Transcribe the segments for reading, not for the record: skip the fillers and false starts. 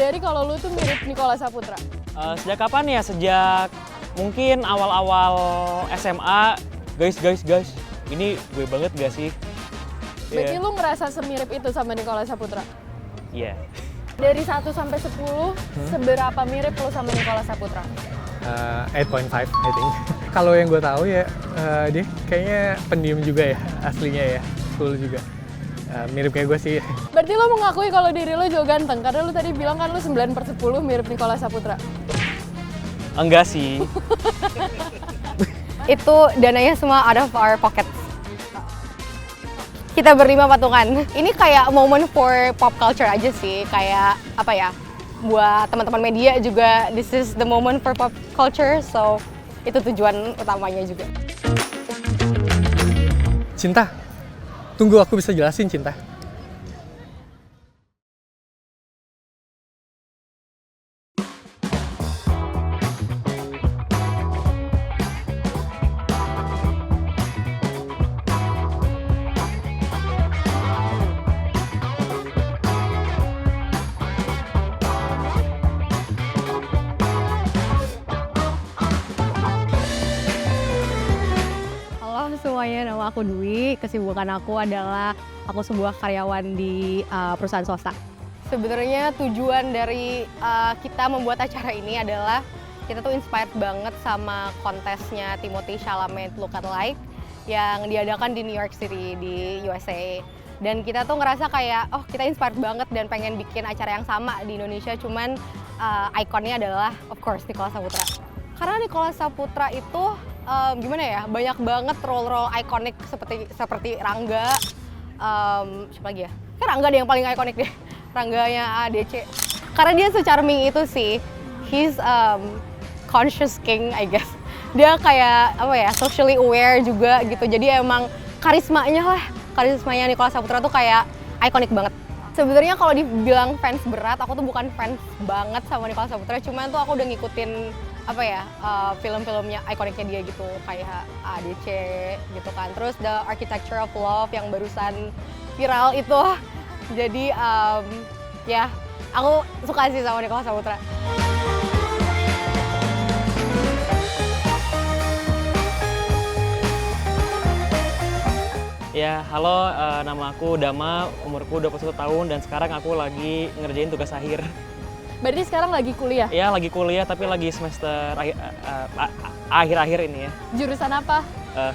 menyadari kalau lu tuh mirip Nicholas Saputra? Sejak kapan ya? Sejak mungkin awal-awal SMA. Guys, ini gue banget gak sih? Berarti lu ngerasa semirip itu sama Nicholas Saputra? Iya. Dari 1 sampai 10, seberapa mirip lu sama Nicholas Saputra? 8.5 I think. Kalau yang gue tahu ya, dia kayaknya pendiam juga ya, aslinya ya, cool juga. Mirip kayak gue sih. Berarti lu mengakui kalau diri lu juga ganteng, karena lu tadi bilang kan lu 9/10 mirip Nicholas Saputra. Enggak sih. Itu dananya semua out of our pockets. Kita berlima patungan. Ini kayak moment for pop culture aja sih, kayak apa ya? Buat teman-teman media juga, this is the moment for pop culture, so itu tujuan utamanya juga. Cinta, tunggu aku bisa jelasin Cinta. Halo semuanya, nama aku Dwi. Kesibukan aku adalah aku sebuah karyawan di perusahaan swasta. Sebenarnya tujuan dari kita membuat acara ini adalah kita tuh inspired banget sama kontesnya Timothée Chalamet Look Alike yang diadakan di New York City di USA. Dan kita tuh ngerasa kayak, oh kita inspired banget dan pengen bikin acara yang sama di Indonesia, cuman ikonnya adalah of course Nicholas Saputra. Karena Nicholas Saputra itu gimana ya, banyak banget role-role ikonik seperti Rangga, siapa lagi ya? Kan Rangga deh yang paling ikonik deh, Rangganya ADC. Karena dia se-charming itu sih, he's conscious king I guess. Dia kayak apa ya, socially aware juga gitu, jadi emang karismanya Nicholas Saputra tuh kayak ikonik banget. Sebenarnya kalau dibilang fans berat, aku tuh bukan fans banget sama Nicholas Saputra, cuman tuh aku udah ngikutin apa ya, film-filmnya ikoniknya dia gitu, kayak ADC gitu kan. Terus The Architecture of Love yang barusan viral itu. Jadi ya aku suka sih sama Nicholas Saputra. Ya, halo, nama aku Dama, umurku 21 tahun dan sekarang aku lagi ngerjain tugas akhir. Berarti sekarang lagi kuliah? Ya, lagi kuliah tapi lagi semester akhir-akhir ini ya. Jurusan apa?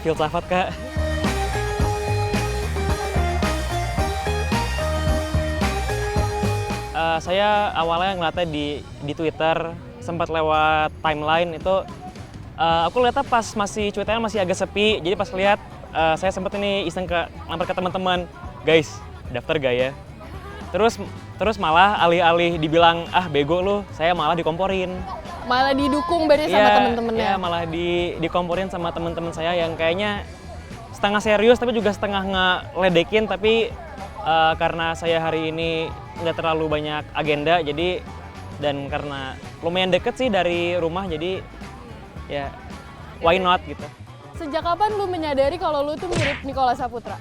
Filsafat, Kak. Saya awalnya ngeliatnya di Twitter, sempat lewat timeline itu, aku lihatnya pas Twitternya masih agak sepi, jadi pas lihat saya sempat ini iseng lamar ke teman-teman, guys, daftar gak ya? Terus malah alih-alih dibilang bego lu, saya malah dikomporin. Malah didukung berarti sama temen-temennya? Iya, malah dikomporin sama teman-teman saya yang kayaknya setengah serius tapi juga setengah ngeledekin, tapi karena saya hari ini nggak terlalu banyak agenda, dan karena lumayan deket sih dari rumah, jadi ya why not gitu. Sejak kapan lu menyadari kalau lu tuh mirip Nicholas Saputra?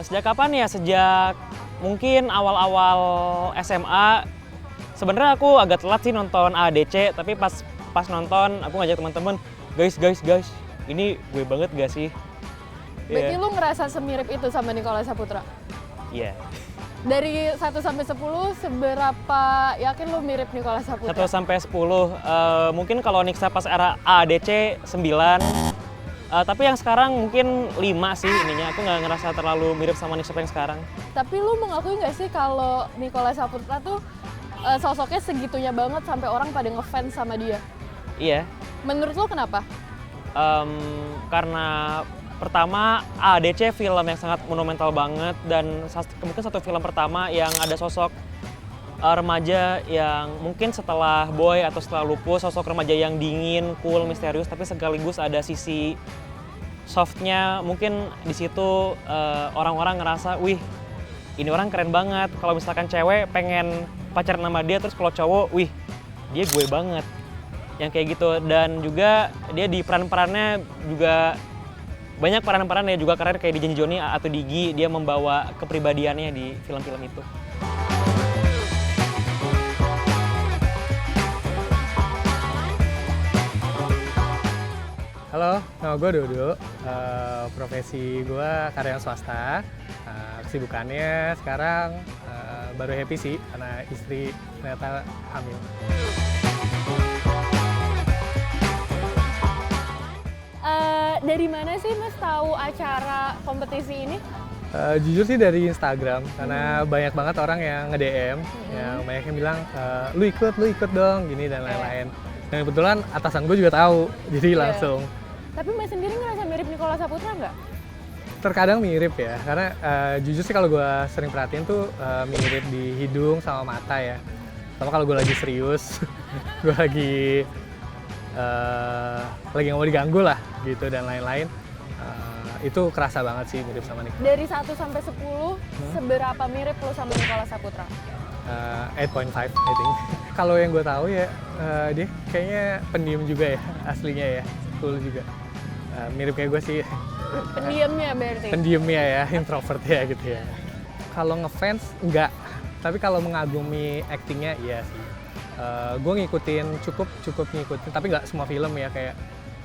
Sejak kapan ya? Sejak mungkin awal-awal SMA. Sebenarnya aku agak telat sih nonton ADC, tapi pas nonton aku ngajak teman-teman, guys, ini gue banget gak sih? Berarti lu ngerasa semirip itu sama Nicholas Saputra? Iya. Dari 1 sampai 10, seberapa yakin lu mirip Nicholas Saputra? 1 sampai 10, mungkin kalau Niksa pas era ADC 9. Tapi yang sekarang mungkin 5 sih ininya, aku nggak ngerasa terlalu mirip sama Niksa yang sekarang. Tapi lu mengakui nggak sih kalau Nicholas Saputra tuh sosoknya segitunya banget sampai orang pada ngefans sama dia? Iya. Menurut lu kenapa? Karena pertama ADC film yang sangat monumental banget, dan mungkin satu film pertama yang ada sosok remaja yang mungkin setelah Boy atau setelah Lupus, sosok remaja yang dingin, cool, misterius, tapi sekaligus ada sisi softnya. Mungkin di situ orang-orang ngerasa, wih, ini orang keren banget. Kalau misalkan cewek pengen pacaran sama dia, terus kalau cowok, wih, dia gue banget. Yang kayak gitu. Dan juga dia di peran-perannya juga banyak peran-peran yang juga keren, kayak di Janji Joni atau Digi, dia membawa kepribadiannya di film-film itu. Halo, nama gue Dodo. Profesi gue karyawan swasta. Kesibukannya sekarang baru happy sih karena istri ternyata hamil. Dari mana sih Mas tahu acara kompetisi ini? Jujur sih dari Instagram, karena banyak banget orang yang nge-DM, yang banyak yang bilang, lu ikut dong, gini dan lain-lain. Dan kebetulan atasan gue juga tahu, jadi langsung. Tapi Mas sendiri ngerasa mirip Nicholas Saputra nggak? Terkadang mirip ya, karena jujur sih kalau gue sering perhatiin tuh mirip di hidung sama mata ya. Sama kalau gue lagi serius, gue lagi nggak mau diganggu lah gitu dan lain-lain. Itu kerasa banget sih mirip sama Nick. Dari 1 sampai 10, seberapa mirip lo sama Nicholas Saputra? 8.5 I think. Kalau yang gue tahu ya, dia kayaknya pendiam juga ya aslinya ya, cool juga. Mirip kayak gue sih. Pendiamnya berarti? Pendiamnya ya, introvert ya gitu ya. Kalau ngefans enggak, tapi kalau mengagumi aktingnya iya sih. Gue ngikutin cukup ngikutin, tapi nggak semua film ya, kayak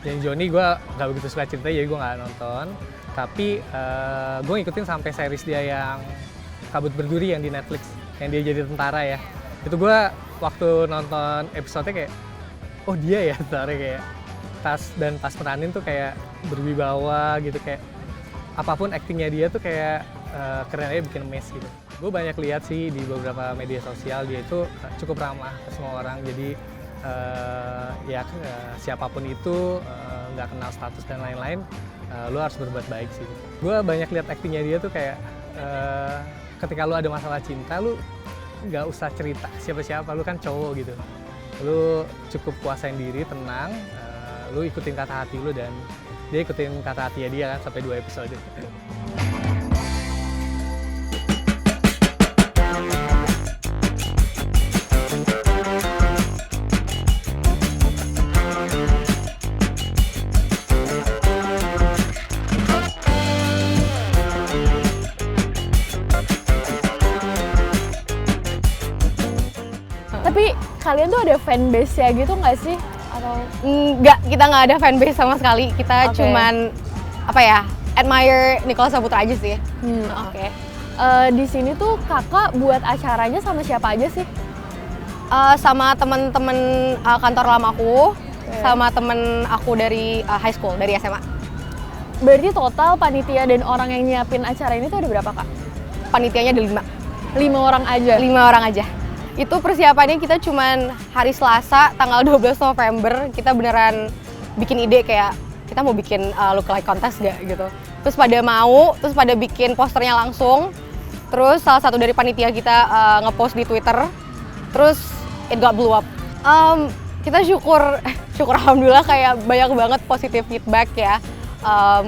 yang Johnny gue nggak begitu suka cerita jadi gue nggak nonton. Tapi gue ngikutin sampai series dia yang Kabut Berduri yang di Netflix, yang dia jadi tentara ya. Itu gue waktu nonton episode-nya kayak, oh dia ya tentara, kayak pas meranin tuh kayak berwibawa gitu, kayak apapun aktingnya dia tuh kayak keren aja, bikin mes gitu. Gue banyak lihat sih di beberapa media sosial dia itu cukup ramah ke semua orang, jadi siapapun itu nggak kenal status dan lain-lain, lu harus berbuat baik sih. Gue banyak lihat aktingnya dia tuh kayak ketika lu ada masalah cinta, lu nggak usah cerita siapa-siapa, lu kan cowok gitu, lu cukup kuasain diri, tenang, lu ikutin kata hati lu, dan dia ikutin kata hatinya dia kan sampai 2 episode. Tapi kalian tuh ada fanbase-nya gitu nggak sih? Atau Enggak, kita nggak ada fanbase sama sekali. Kita Oke. cuman admire Nicholas Saputra aja sih. Oke. Di sini tuh kakak buat acaranya sama siapa aja sih? Sama temen-temen kantor lama aku, sama temen aku dari high school, dari SMA. Berarti total panitia dan orang yang nyiapin acara ini tuh ada berapa kak? Panitianya ada 5. 5 orang aja? 5 orang aja. Itu persiapannya kita cuman hari Selasa tanggal 12 November, kita beneran bikin ide kayak kita mau bikin lookalike contest gak gitu. Terus pada bikin posternya langsung. Terus salah satu dari panitia kita ngepost di Twitter. Terus it got blew up. Kita syukur alhamdulillah kayak banyak banget positive feedback ya.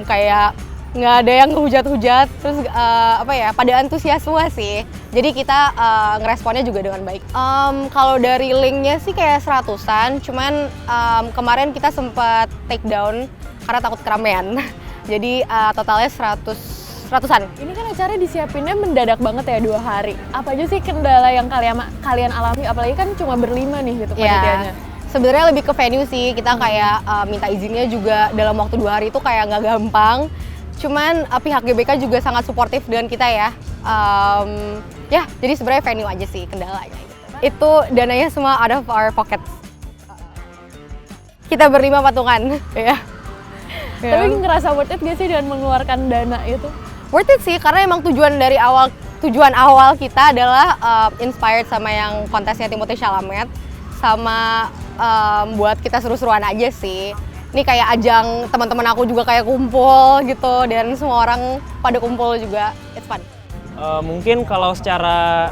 Kayak nggak ada yang ngehujat-hujat, terus pada antusiasme sih. Jadi kita ngeresponnya juga dengan baik. Kalau dari linknya sih kayak 100-an, cuman kemarin kita sempat take down karena takut keramaian. Jadi totalnya 100-an. Ini kan acaranya disiapinnya mendadak banget ya, 2 hari. Apa aja sih kendala yang kalian alami? Apalagi kan cuma berlima nih gitu panitianya. Sebenarnya lebih ke venue sih, kita kayak minta izinnya juga dalam waktu 2 hari itu kayak nggak gampang. Cuman pihak GBK juga sangat suportif dengan kita ya. Jadi sebenarnya venue aja sih kendalanya gitu. Itu dananya semua out of our pocket. Kita berlima patungan, ya. Tapi ngerasa worth it gak sih dengan mengeluarkan dana itu? Worth it sih, karena emang tujuan awal kita adalah inspired sama yang kontesnya Timothée Chalamet, sama buat kita seru-seruan aja sih. Ini kayak ajang teman-teman aku juga kayak kumpul gitu, dan semua orang pada kumpul juga, it's fun. Mungkin kalau secara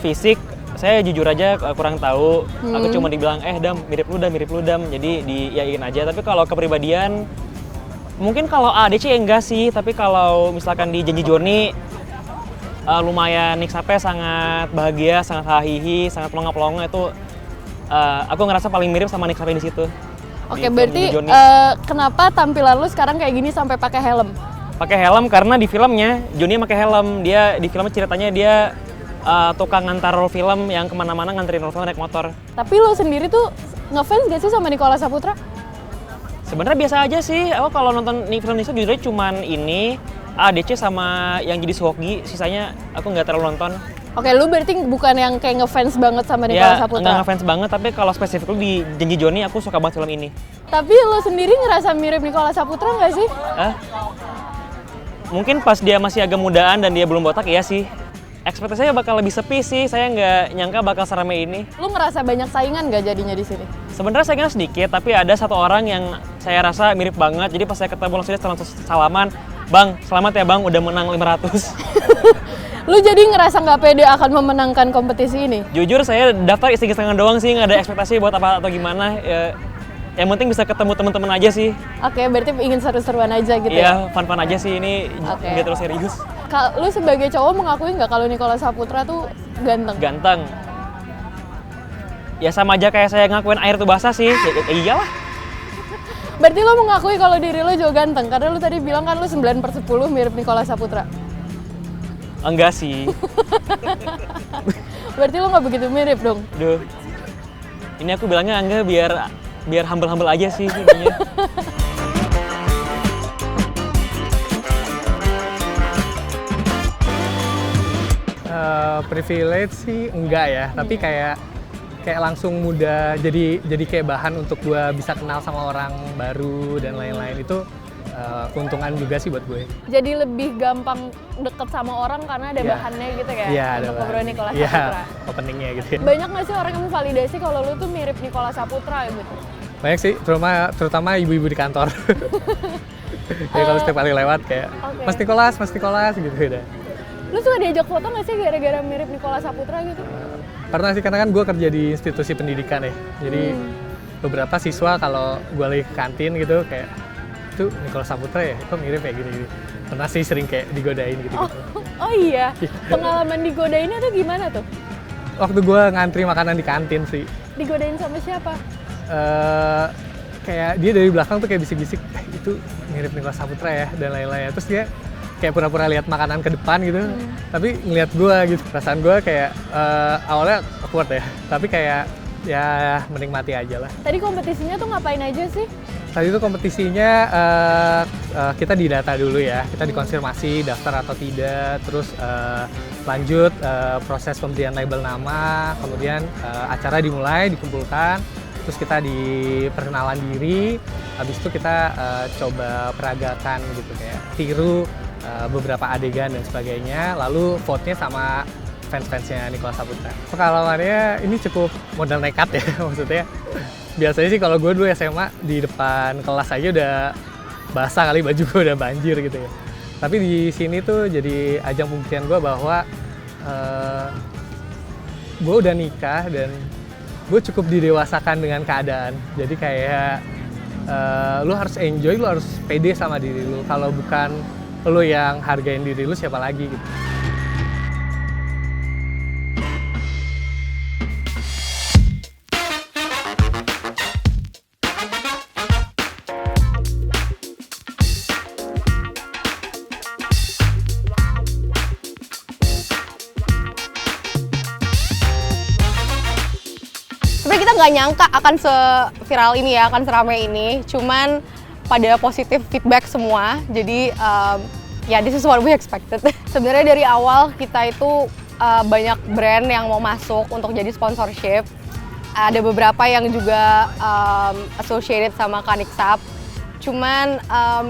fisik, saya jujur aja kurang tahu. Aku cuma dibilang, Dam, mirip lu Dam, jadi diiyain aja. Tapi kalau kepribadian, mungkin kalau ADC enggak sih, tapi kalau misalkan di Janji Journey, lumayan Nick Sape sangat bahagia, sangat hahihi, sangat pelongo-pelongo. Itu aku ngerasa paling mirip sama Nick Sape di situ. Oke, berarti kenapa tampilan lu sekarang kayak gini sampai pakai helm? Pakai helm karena di filmnya Johnny pakai helm. Dia di filmnya ceritanya dia tukang ngantar roll film yang kemana-mana nganterin roll film naik motor. Tapi lu sendiri tuh ngefans gak sih sama Nicholas Saputra? Sebenarnya biasa aja sih. Aku kalau nonton film Indonesia jujur cuman ini ADC sama yang jadi Suhoki, sisanya aku nggak terlalu nonton. Oke, lu berarti bukan yang kayak ngefans banget sama Nicholas Saputra? Nggak ngefans banget, tapi kalau spesifik di Janji Joni aku suka banget film ini. Tapi lo sendiri ngerasa mirip Nicholas Saputra nggak sih? Mungkin pas dia masih agak mudaan dan dia belum botak, iya sih. Ekspektasinya bakal lebih sepi sih, saya nggak nyangka bakal serame ini. Lu ngerasa banyak saingan nggak jadinya di sini? Sebenarnya saingannya sedikit, tapi ada satu orang yang saya rasa mirip banget. Jadi pas saya ketemu langsung dia langsung salaman, "Bang, selamat ya Bang, udah menang 500." Lu jadi ngerasa nggak pede akan memenangkan kompetisi ini? Jujur saya daftar iseng-isengan doang sih, nggak ada ekspektasi buat apa atau gimana. Yang penting bisa ketemu teman-teman aja sih. Oke, berarti ingin seru-seruan aja gitu ya? Iya, fun-fun aja sih ini, nggak terlalu serius. Lu sebagai cowok mengakui nggak kalau Nicholas Saputra tuh ganteng? Ganteng. Ya sama aja kayak saya ngakuin air tuh basah sih, ya iyalah. Berarti lo mengakui kalau diri lo juga ganteng? Karena lo tadi bilang kan lo 9/10 mirip Nicholas Saputra. Enggak sih. Berarti lo nggak begitu mirip dong? Duh. Ini aku bilangnya enggak biar humble-humble aja sih intinya. Privilege sih enggak ya, tapi kayak langsung mudah jadi kayak bahan untuk gue bisa kenal sama orang baru dan lain-lain. Itu keuntungan juga sih buat gue. Jadi lebih gampang deket sama orang karena ada bahannya gitu ya? Iya, ada untuk ngobrol Nicholas Saputra. Saputra. Openingnya gitu ya. Banyak nggak sih orang yang memvalidasi kalau lu tuh mirip Nicholas Saputra gitu? Banyak sih, terutama ibu-ibu di kantor. Jadi kalau setiap kali lewat kayak, Mas Nicholas gitu udah. Lu suka diajak foto nggak sih gara-gara mirip Nicholas Saputra gitu? Pernah sih, karena kan gue kerja di institusi pendidikan ya. Jadi beberapa siswa kalau gue lagi ke kantin gitu kayak, itu Nicholas Saputra ya, kok mirip kayak gini. Pernah sih sering kayak digodain gitu. Oh iya, pengalaman digodainnya tuh gimana tuh? Waktu gue ngantri makanan di kantin sih. Digodain sama siapa? Kayak dia dari belakang tuh kayak bisik-bisik, itu mirip Nicholas Saputra ya, dan lain-lain. Terus dia kayak pura-pura lihat makanan ke depan gitu, tapi ngeliat gue gitu. Perasaan gue kayak awalnya awkward ya, tapi kayak ya menikmati aja lah. Tadi kompetisinya tuh ngapain aja sih? Tadi itu kompetisinya kita didata dulu ya, kita dikonfirmasi daftar atau tidak, terus lanjut proses pemberian label nama, kemudian acara dimulai, dikumpulkan, terus kita diperkenalan diri, habis itu kita coba peragakan gitu, kayak tiru beberapa adegan dan sebagainya, lalu vote-nya sama fans-fansnya Nicholas Saputra. Pengalamannya ini cukup modal nekat ya, maksudnya biasanya sih kalau gue dulu SMA di depan kelas aja udah basah kali, baju gue udah banjir gitu ya. Tapi di sini tuh jadi ajang pembuktian gue bahwa gue udah nikah dan gue cukup didewasakan dengan keadaan. Jadi kayak lu harus enjoy, lu harus pede sama diri lu. Kalau bukan lu yang hargain diri lu, siapa lagi gitu. Sebenarnya kita nggak nyangka akan se-viral ini ya, akan seramai ini. Cuman pada positif feedback semua. Jadi ya this is what we expected. Sebenarnya dari awal kita itu banyak brand yang mau masuk untuk jadi sponsorship. Ada beberapa yang juga associated sama Kaniksap. Cuman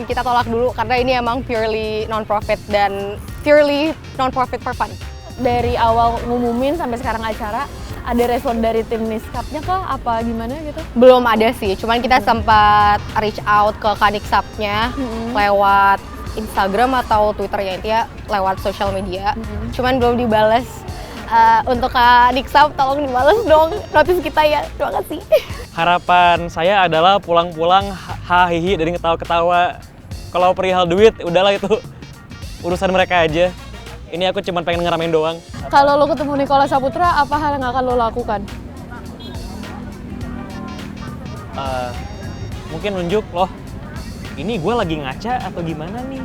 kita tolak dulu karena ini emang purely non-profit dan purely non-profit for fun. Dari awal ngumumin sampai sekarang acara, ada respon dari tim Niskapnya kah? Apa gimana gitu? Belum ada sih, cuman kita sempat reach out ke Kaniksapnya lewat Instagram atau Twitternya, intinya lewat sosial media. Cuman belum dibales. Untuk Kaniksap, tolong dibales dong notis kita ya, terima kasih. Harapan saya adalah pulang-pulang hahihi dan ketawa-ketawa. Kalau perihal duit, udahlah itu urusan mereka aja. Ini aku cuma pengen ngeramein doang. Kalau lo ketemu Nicholas Saputra, apa hal yang akan lo lakukan? Mungkin nunjuk loh, ini gue lagi ngaca atau gimana nih?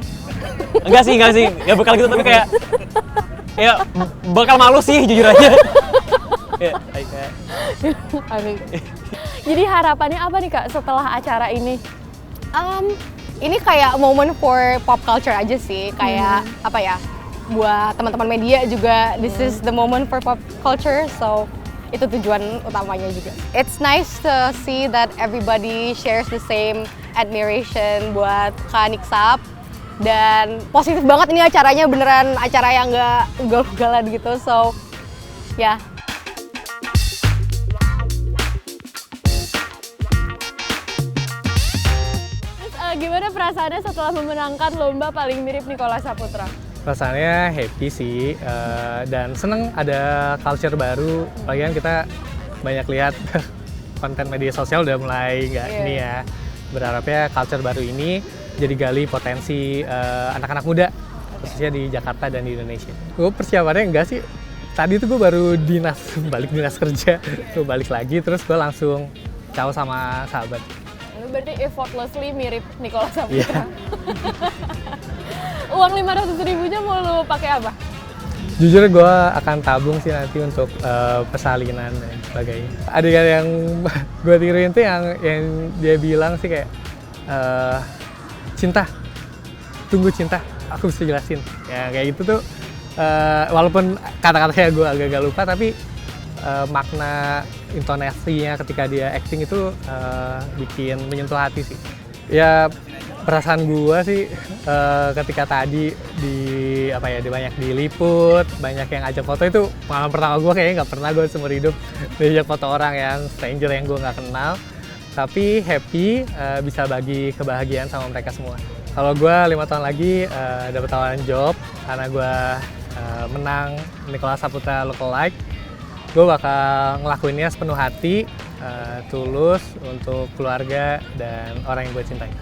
Enggak sih, nggak bakal gitu, tapi kayak ya bakal malu sih jujur aja. Ya, Jadi harapannya apa nih Kak setelah acara ini? Ini kayak moment for pop culture aja sih, kayak apa ya? Buat teman-teman media juga, this is the moment for pop culture, so itu tujuan utamanya juga. It's nice to see that everybody shares the same admiration buat Kak Niksap, dan positif banget ini acaranya, beneran acara yang nggak ugal-ugalan gitu, so ya. Yeah. Gimana perasaannya setelah memenangkan lomba paling mirip Nichola Saputra? Perasaannya happy sih, dan seneng ada culture baru. Lagian kita banyak lihat konten media sosial udah mulai ini ya. Berharapnya culture baru ini jadi gali potensi anak-anak muda, khususnya di Jakarta dan di Indonesia. Gue persiapannya enggak sih. Tadi tuh gue baru balik dinas kerja, gue balik lagi, terus gue langsung caw sama sahabat. Berarti effortlessly mirip Nichola Saputra. Yeah. Uang 500.000-nya mau lu pakai apa? Jujur gue akan tabung sih nanti untuk persalinan dan sebagainya. Adegan yang gue tiruin tuh yang dia bilang sih kayak cinta, tunggu cinta, aku bisa jelasin. Ya kayak gitu tuh, walaupun kata-katanya gue agak-agak lupa, tapi makna intonasinya ketika dia acting itu bikin menyentuh hati sih. Ya perasaan gue sih ketika tadi di banyak diliput, banyak yang ajak foto, itu pengalaman pertama gue, kayaknya nggak pernah gue seumur hidup diajak foto orang yang stranger yang gue nggak kenal. Tapi happy bisa bagi kebahagiaan sama mereka semua. Kalau gue 5 tahun lagi dapat tawaran job karena gue menang Nichola Saputra Lookalike, gue bakal ngelakuinnya sepenuh hati, tulus untuk keluarga dan orang yang gue cintai.